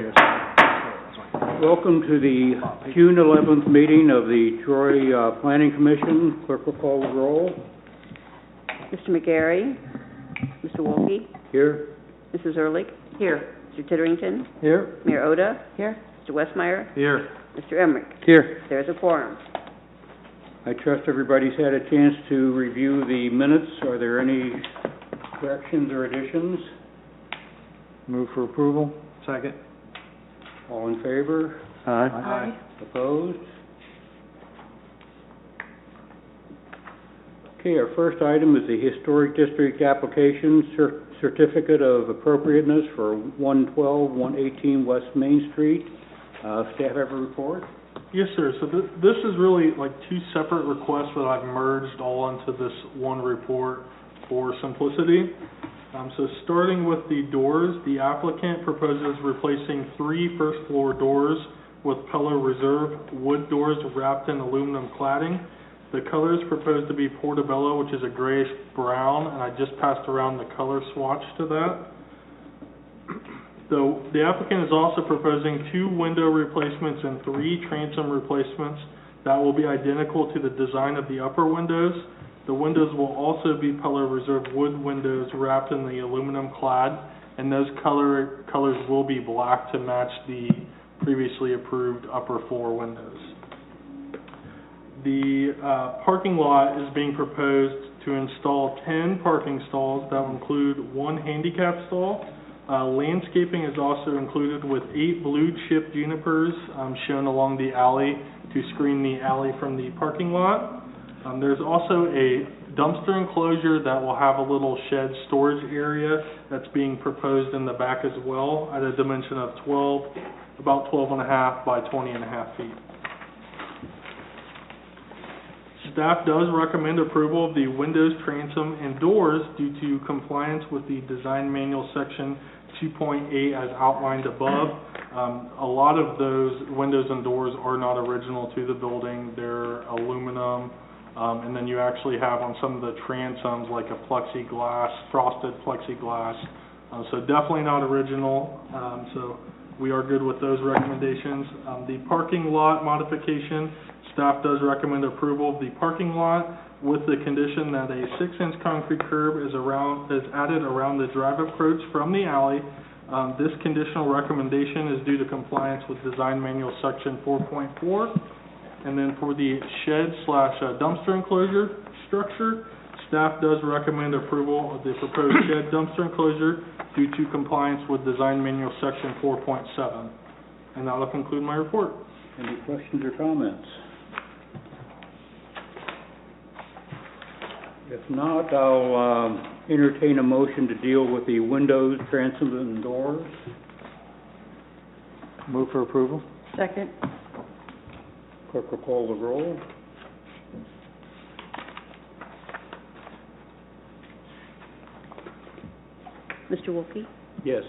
here. Welcome to the June 11th meeting of the Troy Planning Commission. Clerk will call the roll. Mr. McGarry. Mr. Wolke. Here. Mrs. Ehrlich. Here. Mr. Titterington. Here. Mayor Oda. Here. Mr. Westmeyer. Here. Mr. Emmerich. Here. There's a quorum. I trust everybody's had a chance to review the minutes. Are there any corrections or additions? Move for approval. Second. All in favor? Aye. Opposed? Okay, our first item is the Historic District Application Certificate of Appropriateness for 112-118 West Main Street. Staff have a report? Yes, sir. So this is really like two separate requests that I've merged all into this one report for simplicity. So starting with the doors, the applicant proposes replacing 3 first-floor doors with Color Reserve wood doors wrapped in aluminum cladding. The color is proposed to be Portobello, which is a grayish brown, and I just passed around the color swatch to that. So the applicant is also proposing 2 window replacements and 3 transom replacements that will be identical to the design of the upper windows. The windows will also be Color Reserve wood windows wrapped in the aluminum clad, and those colors will be black to match the previously approved upper floor windows. The parking lot is being proposed to install 10 parking stalls that will include 1 handicap stall. Landscaping is also included with 8 blue chip junipers shown along the alley to screen the alley from the parking lot. There's also a dumpster enclosure that will have a little shed storage area that's being proposed in the back as well at a dimension of about 12.5 by 20.5 feet. Staff does recommend approval of the windows, transom, and doors due to compliance with the Design Manual Section 2.8 as outlined above. A lot of those windows and doors are not original to the building. They're aluminum, and then you actually have on some of the transoms like a plexiglass, frosted plexiglass. So definitely not original. So we are good with those recommendations. The parking lot modification, staff does recommend approval of the parking lot with the condition that a 6-inch concrete curb is added around the drive approach from the alley. This conditional recommendation is due to compliance with Design Manual Section 4.4. And then for the shed/dumpster enclosure structure, staff does recommend approval of the proposed shed dumpster enclosure due to compliance with Design Manual Section 4.7. And that will conclude my report. Any questions or comments? If not, I'll entertain a motion to deal with the windows, transoms, and doors. Move for approval. Second. Clerk will call the roll. Mr. Wolke. Yes.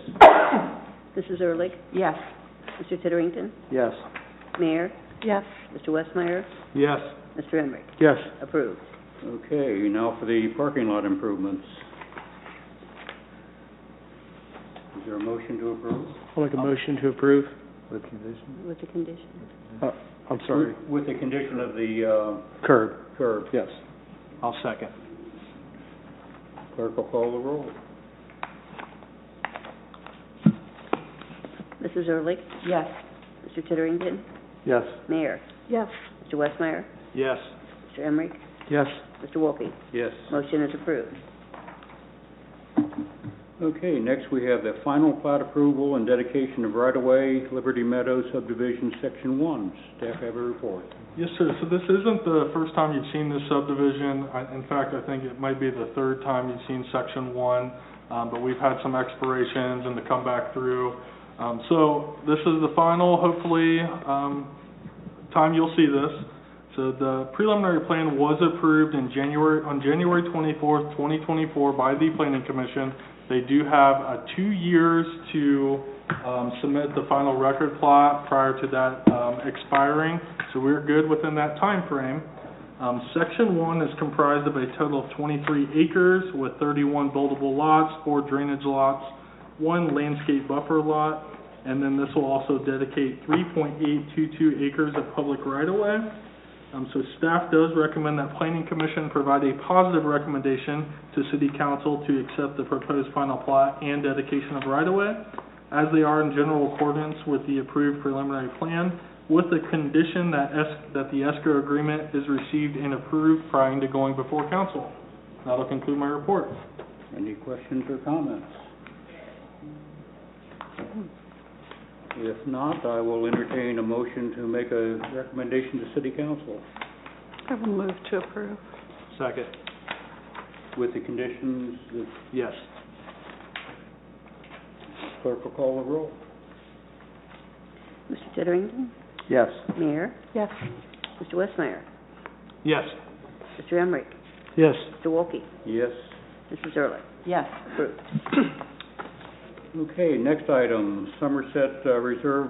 Mrs. Ehrlich. Yes. Mr. Titterington. Yes. Mayor. Yes. Mr. Westmeyer. Yes. Mr. Emmerich. Yes. Approved. Okay, now for the parking lot improvements. Is there a motion to approve? I'll make a motion to approve. With condition? With the condition. I'm sorry. With the condition of the Curb. curb. Yes. I'll second. Clerk will call the roll. Mrs. Ehrlich. Yes. Mr. Titterington. Yes. Mayor. Yes. Mr. Westmeyer. Yes. Mr. Emmerich. Yes. Mr. Wolke. Yes. Motion is approved. Okay, next we have the final plat approval and dedication of right-of-way, Liberty Meadows Subdivision, Section 1. Staff have a report. Yes, sir. So this isn't the first time you've seen this subdivision. In fact, I think it might be the 3rd time you've seen Section 1, but we've had some expirations and to come back through. So this is the final, hopefully, time you'll see this. So the preliminary plan was approved on January 24th, 2024 by the Planning Commission. They do have 2 years to submit the final record plot prior to that expiring, so we're good within that time frame. Section 1 is comprised of a total of 23 acres with 31 buildable lots, 4 drainage lots, 1 landscape buffer lot, and then this will also dedicate 3.822 acres of public right-of-way. So staff does recommend that Planning Commission provide a positive recommendation to City Council to accept the proposed final plat and dedication of right-of-way, as they are in general accordance with the approved preliminary plan, with the condition that the escrow agreement is received and approved prior to going before council. That'll conclude my report. Any questions or comments? If not, I will entertain a motion to make a recommendation to City Council I will move to approve. Second. with the conditions that Yes. clerk will call the roll. Mr. Titterington? Yes. Mayor? Yes. Mr. Westmeyer? Yes. Mr. Emmerich? Yes. Mr. Wolke? Yes. Mrs. Ehrlich? Yes. Approved. Okay, next item, Somerset Reserve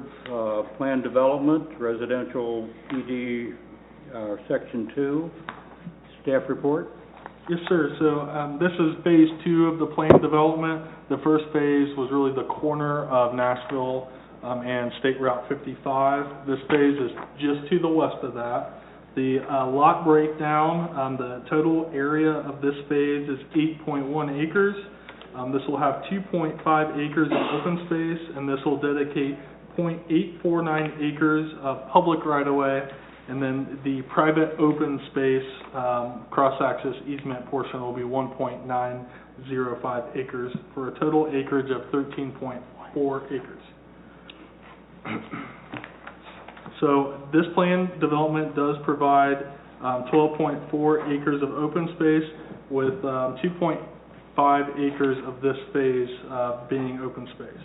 Plan Development, Residential PD, Section 2. Staff report? Yes, sir. So this is phase 2 of the planned development. The first phase was really the corner of Nashville and State Route 55. This phase is just to the west of that. The lot breakdown, the total area of this phase is 8.1 acres. This will have 2.5 acres of open space, and this will dedicate 0.849 acres of public right-of-way, and then the private open space cross-access easement portion will be 1.905 acres for a total acreage of 13.4 acres. So this planned development does provide 12.4 acres of open space with 2.5 acres of this phase being open space.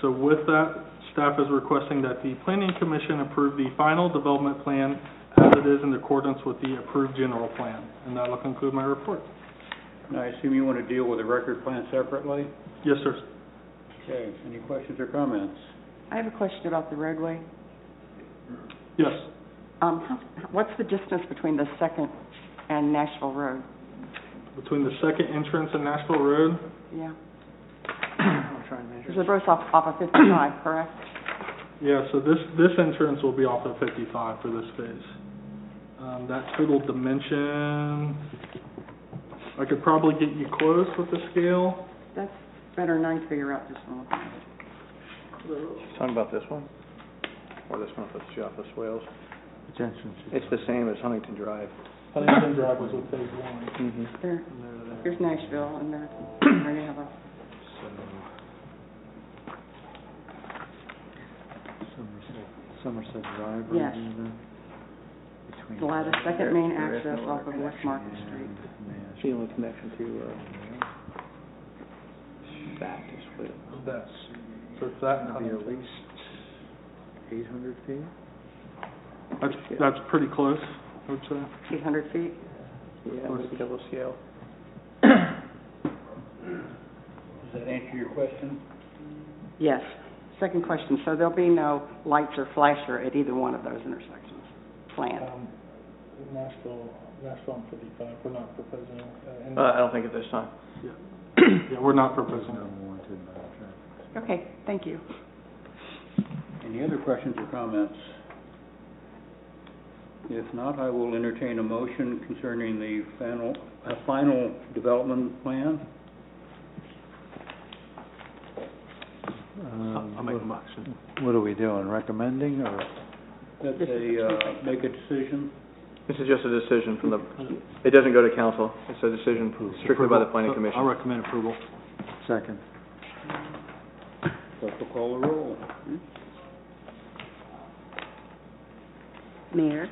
So with that, staff is requesting that the Planning Commission approve the final development plan as it is in accordance with the approved general plan. And that will conclude my report. And I assume you want to deal with the record plan separately? Yes, sir. Okay, any questions or comments? I have a question about the roadway. Yes. What's the distance between the second and Nashville Road? Between the second entrance and Nashville Road, Yeah. I'll try and measure. Because they're both off of 55, correct? yeah, so this entrance will be off of 55 for this phase. That total dimension, I could probably get you close with the scale. That's better than I can figure out just from looking at it. Talking about this one? Or this one with the off the swales? It's the same as Huntington Drive. Huntington Drive was with phase 1. Mm-hmm. Here's Nashville, and there you have a... Somerset Drive. Yes. The latest second main access off of West Market Street. The only connection to that is with. That's, so it's that and It'll be at Huntington. least 800 feet? That's pretty close, I would say. 800 feet? Yeah, with a double scale. Does that answer your question? Yes. Second question, so there'll be no lights or flasher at either one of those intersections planned? Nashville on 55, we're not proposing. I don't think at this time. Yeah, we're not proposing. Okay, thank you. Any other questions or comments? If not, I will entertain a motion concerning the final development plan. I'll make a motion. What are we doing, recommending, or? That's make a decision. This is just a decision from the, it doesn't go to council. It's a decision strictly by the planning commission. I'll recommend approval. Second. Clerk will call the roll. Mayor?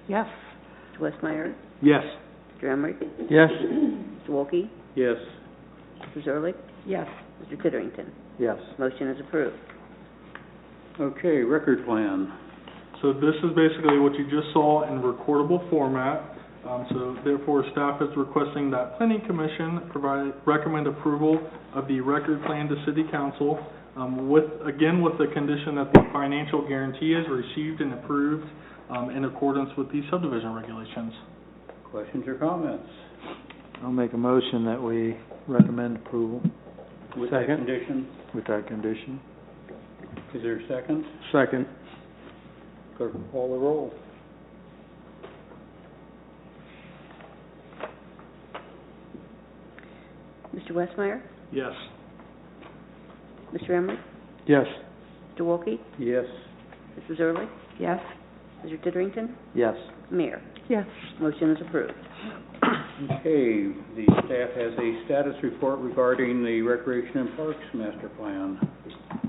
Yes. Mr. Westmeyer? Yes. Mr. Emmerich? Yes. Mr. Wolke? Yes. Mrs. Ehrlich? Yes. Mr. Titterington? Yes. Motion is approved. Okay, record plan. So this is basically what you just saw in recordable format. So therefore, staff is requesting that Planning Commission recommend approval of the record plan to City Council with the condition that the financial guarantee is received and approved in accordance with the subdivision regulations. Questions or comments? I'll make a motion that we recommend approval. with that Second. condition. With that condition? Is there a second? Second. Clerk will call the roll. Mr. Westmeyer? Yes. Mr. Emery? Yes. Mr. Wolke? Yes. Mrs. Early? Yes? Mr. Titterington? Yes. Mayor? Yes. Motion is approved. Okay, the staff has a status report regarding the Recreation and Parks Master Plan.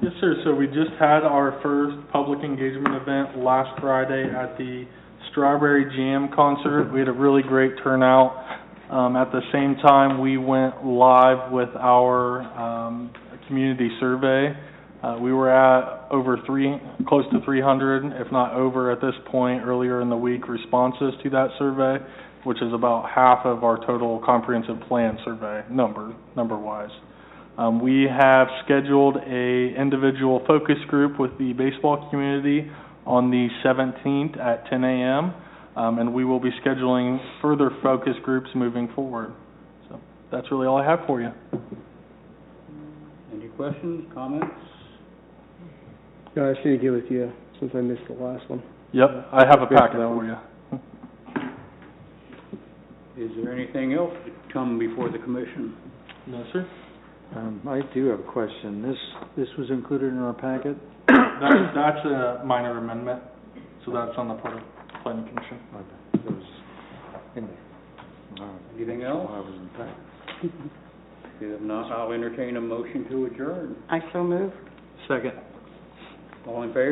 Yes, sir. So we just had our first public engagement event last Friday at the Strawberry Jam concert. We had a really great turnout. At the same time, we went live with our community survey. We were at close to 300, if not over at this point, earlier in the week, responses to that survey, which is about half of our total comprehensive plan survey number-wise. We have scheduled a individual focus group with the baseball community on the 17th at 10 a.m., and we will be scheduling further focus groups moving forward. So that's really all I have for you. Any questions, comments? No, I should get with you since I missed the last one. Yep, I have a packet for you. Is there anything else to come before the commission? No, sir. I do have a question. This was included in our packet? That's a minor amendment, so that's on the part of the planning commission. Okay, it was in there. All right. Anything else? I was in the packet. If not, I'll entertain a motion to adjourn. I so move. Second. All in favor?